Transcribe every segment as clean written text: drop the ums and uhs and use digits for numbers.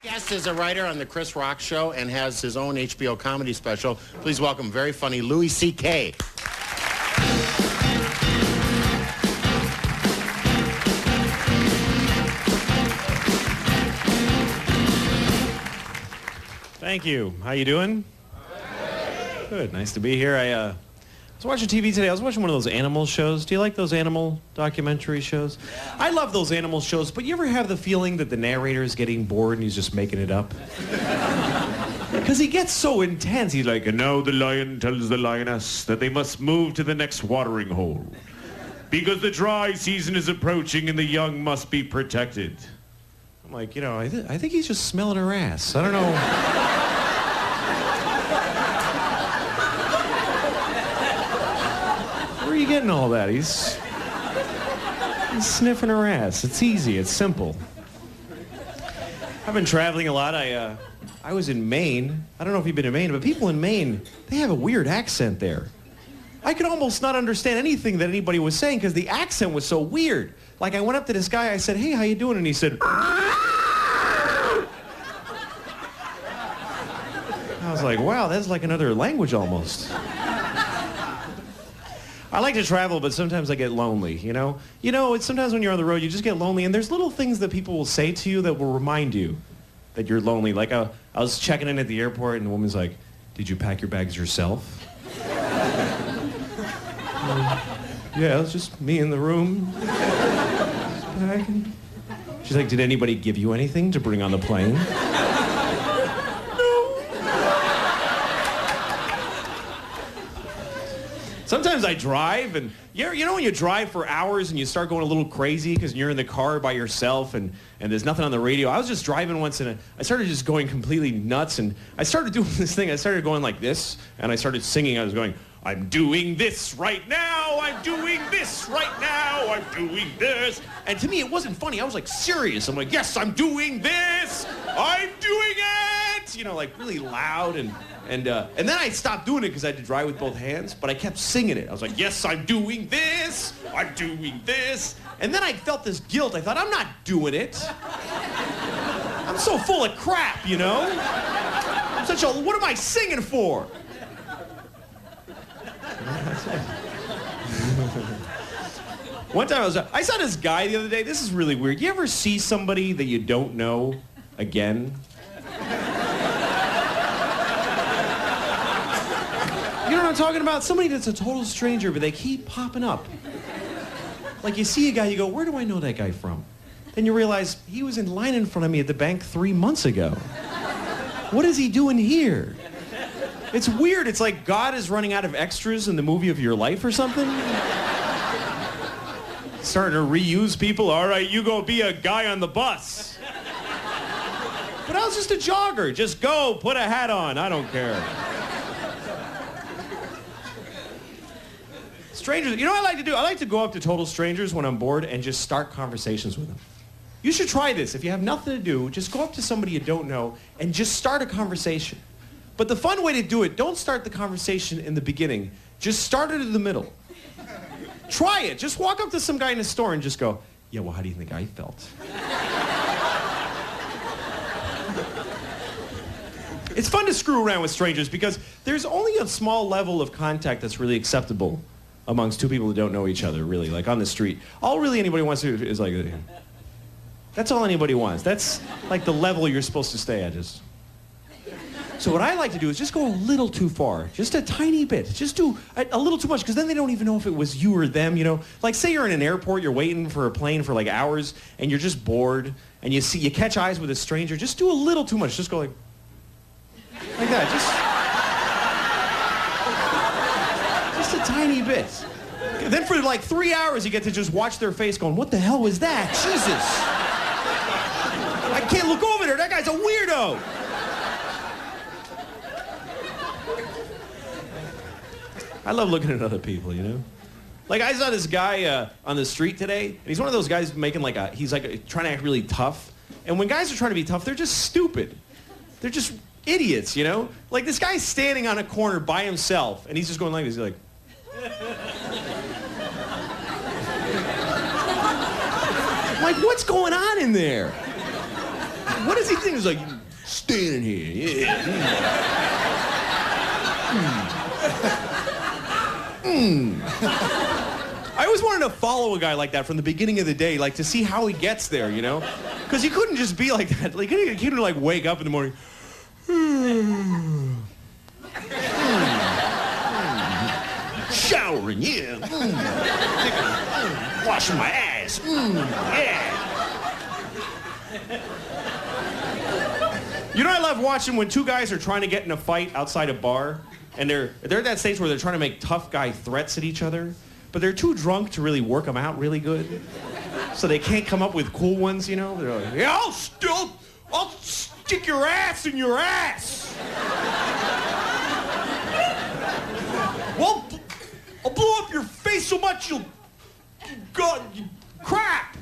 Guest is a writer on the Chris Rock Show and has his own HBO comedy special. Please welcome very funny Louis C.K. Thank you. How you doing? Good. Nice to be here. I was watching TV today. I was watching one of those animal shows. Do you like those animal documentary shows? Yeah. I love those animal shows, but you ever have the feeling that the narrator is getting bored and he's just making it up? Because he gets so intense. He's like, and now the lion tells the lioness that they must move to the next watering hole because the dry season is approaching and the young must be protected. I'm like, I think he's just smelling her ass. I don't know. Where are you getting all that? He's sniffing her ass. It's easy. It's simple. I've been traveling a lot. I was in Maine. I don't know if you've been to Maine, but people in Maine, they have a weird accent there. I could almost not understand anything that anybody was saying because the accent was so weird. Like, I went up to this guy, I said, hey, how you doing? And he said, I was like, wow, that's like another language almost. I like to travel, but sometimes I get lonely, it's sometimes when you're on the road, you just get lonely, and there's little things that people will say to you that will remind you that you're lonely. Like, I was checking in at the airport, and the woman's like, did you pack your bags yourself? Yeah, it was just me in the room. She's like, did anybody give you anything to bring on the plane? No. Sometimes I drive, and when you drive for hours and you start going a little crazy because you're in the car by yourself and there's nothing on the radio. I was just driving once and I started just going completely nuts, and I started doing this thing. I started going like this, and I started singing. I was going, I'm doing this right now, I'm doing this right now, I'm doing this. And to me, it wasn't funny. I was like serious. I'm like, yes, I'm doing this, I'm doing it. Like really loud. And then I stopped doing it because I had to drive with both hands, but I kept singing it. I was like, yes, I'm doing this, I'm doing this. And then I felt this guilt. I thought, I'm not doing it. I'm so full of crap, I'm such a, what am I singing for? One time I saw this guy the other day. This is really weird. You ever see somebody that you don't know again? You know what I'm talking about? Somebody that's a total stranger, but they keep popping up. Like you see a guy, you go, where do I know that guy from? Then you realize he was in line in front of me at the bank 3 months ago. What is he doing here? It's weird. It's like God is running out of extras in the movie of your life or something. Starting to reuse people. All right, you go be a guy on the bus. But I was just a jogger. Just go, put a hat on. I don't care. Strangers, what I like to do? I like to go up to total strangers when I'm bored and just start conversations with them. You should try this. If you have nothing to do, just go up to somebody you don't know and just start a conversation. But the fun way to do it, don't start the conversation in the beginning. Just start it in the middle. Try it. Just walk up to some guy in a store and just go, yeah, well, how do you think I felt? It's fun to screw around with strangers because there's only a small level of contact that's really acceptable amongst two people who don't know each other, really, like on the street. All really anybody wants to do is like, that's all anybody wants. That's like the level you're supposed to stay at. So what I like to do is just go a little too far, just a tiny bit. Just do a little too much, because then they don't even know if it was you or them, Like, say you're in an airport, you're waiting for a plane for like hours, and you're just bored, and you catch eyes with a stranger. Just do a little too much. Just go like that. Just a tiny bit. Then for like 3 hours, you get to just watch their face going, what the hell was that? Jesus. I can't look over there. That guy's a weirdo. I love looking at other people, Like, I saw this guy on the street today, and he's one of those guys making he's trying to act really tough. And when guys are trying to be tough, they're just stupid. They're just idiots, Like, this guy's standing on a corner by himself, and he's just going like this. He's like, like, what's going on in there? what does he think? He's like, standing here, yeah. I always wanted to follow a guy like that from the beginning of the day, like to see how he gets there, you know? Because he couldn't just be like that. Like, he couldn't like wake up in the morning. Showering, yeah. Washing my ass, yeah. You know what I love watching when two guys are trying to get in a fight outside a bar, and they're at that stage where they're trying to make tough guy threats at each other, but they're too drunk to really work them out really good. So they can't come up with cool ones, you know? They're like, yeah, I'll stick your ass in your ass. Well, I'll blow up your face so much you crap.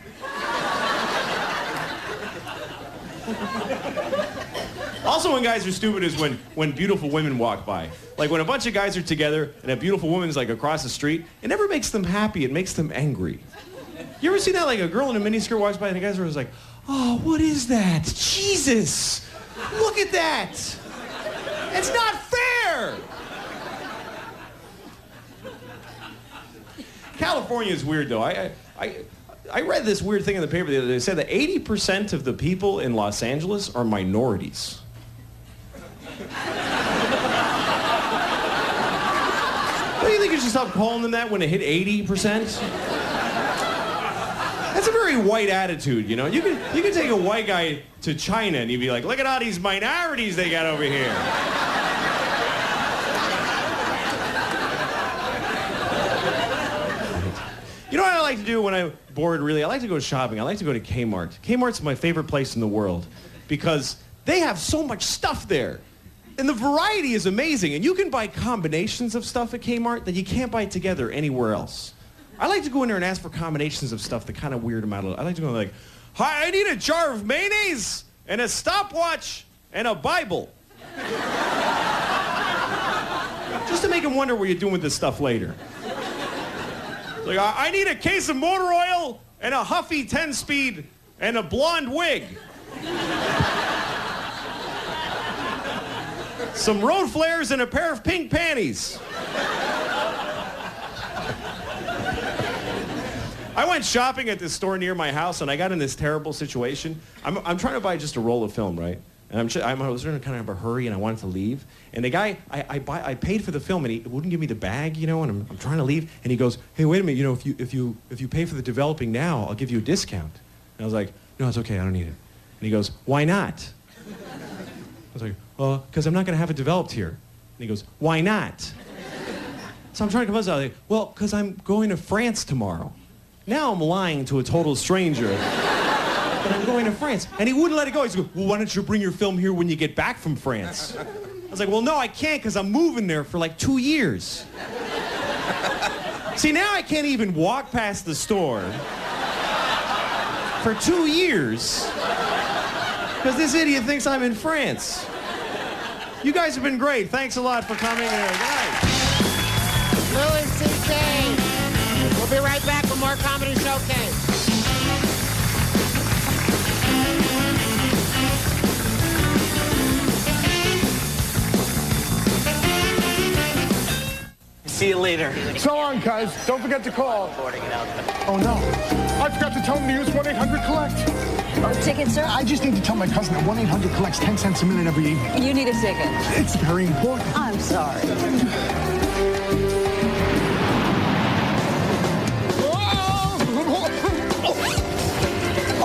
Also, when guys are stupid is when beautiful women walk by. Like when a bunch of guys are together and a beautiful woman's like across the street, it never makes them happy, it makes them angry. You ever seen that? Like a girl in a miniskirt walks by and the guys are always like, oh, what is that? Jesus, look at that. It's not fair. California is weird though. I read this weird thing in the paper the other day. It said that 80% of the people in Los Angeles are minorities. Don't you think you should stop calling them that when it hit 80%? That's a very white attitude, you know? You could take a white guy to China and you'd be like, look at all these minorities they got over here. You know what I like to do when I'm bored, really? I like to go shopping. I like to go to Kmart. Kmart's my favorite place in the world because they have so much stuff there. And the variety is amazing. And you can buy combinations of stuff at Kmart that you can't buy together anywhere else. I like to go in there and ask for combinations of stuff that kind of weird them out a little. I like to go like, hi, I need a jar of mayonnaise and a stopwatch and a Bible. Just to make them wonder what you're doing with this stuff later. Like, I need a case of motor oil and a Huffy 10-speed and a blonde wig. Some road flares and a pair of pink panties. I went shopping at this store near my house and I got in this terrible situation. I'm trying to buy just a roll of film, right? And I was in kind of a hurry and I wanted to leave. And the guy, I paid for the film and he wouldn't give me the bag, you know, and I'm trying to leave. And he goes, hey, wait a minute, you know, if you pay for the developing now, I'll give you a discount. And I was like, no, it's okay, I don't need it. And he goes, why not? I was like, because I'm not going to have it developed here. And he goes, why not? So I'm trying to come up with something. Well, because I'm going to France tomorrow. Now I'm lying to a total stranger. But I'm going to France. And he wouldn't let it go. He's like, well, why don't you bring your film here when you get back from France? I was like, well, no, I can't because I'm moving there for like 2 years. See, now I can't even walk past the store for 2 years because this idiot thinks I'm in France. You guys have been great. Thanks a lot for coming. Good night. Louis C.K. We'll be right back with more Comedy Showcase. See you later. So long, cuz. Don't forget to call. Oh, no. I forgot to tell him to use 1-800-COLLECT. Oh, ticket, sir? I just need to tell my cousin that 1-800 collects 10 cents a minute every evening. You need a ticket. It's very important. I'm sorry.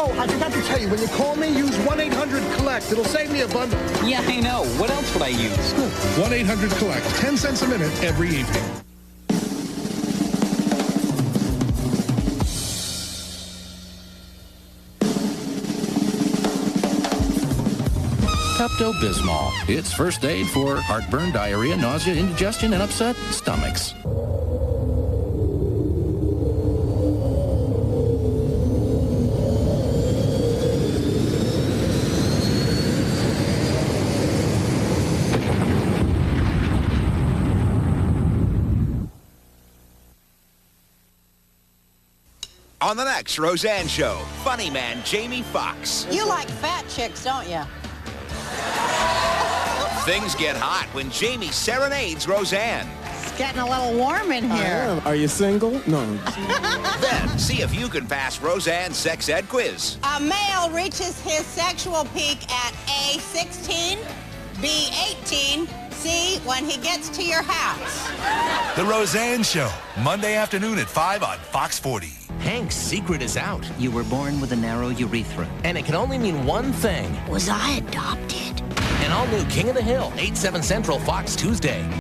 Oh, I forgot to tell you, when you call me, use 1-800-COLLECT. It'll save me a bundle. Yeah, I know. What else would I use? 1-800-COLLECT. 10 cents a minute every evening. Pepto-Bismol. It's first aid for heartburn, diarrhea, nausea, indigestion, and upset stomachs. On the next Roseanne Show, funny man Jamie Foxx. You like fat chicks, don't you? Things get hot when Jamie serenades Roseanne. It's getting a little warm in here. Are you single? No. Then see if you can pass Roseanne's sex ed quiz. A male reaches his sexual peak at A, 16, B, 18, C, when he gets to your house. The Roseanne Show, Monday afternoon at 5 on Fox 40. Hank's secret is out, You were born with a narrow urethra. and it can only mean one thing. Was I adopted? An all-new King of the Hill, 8/7 Central, Fox Tuesday.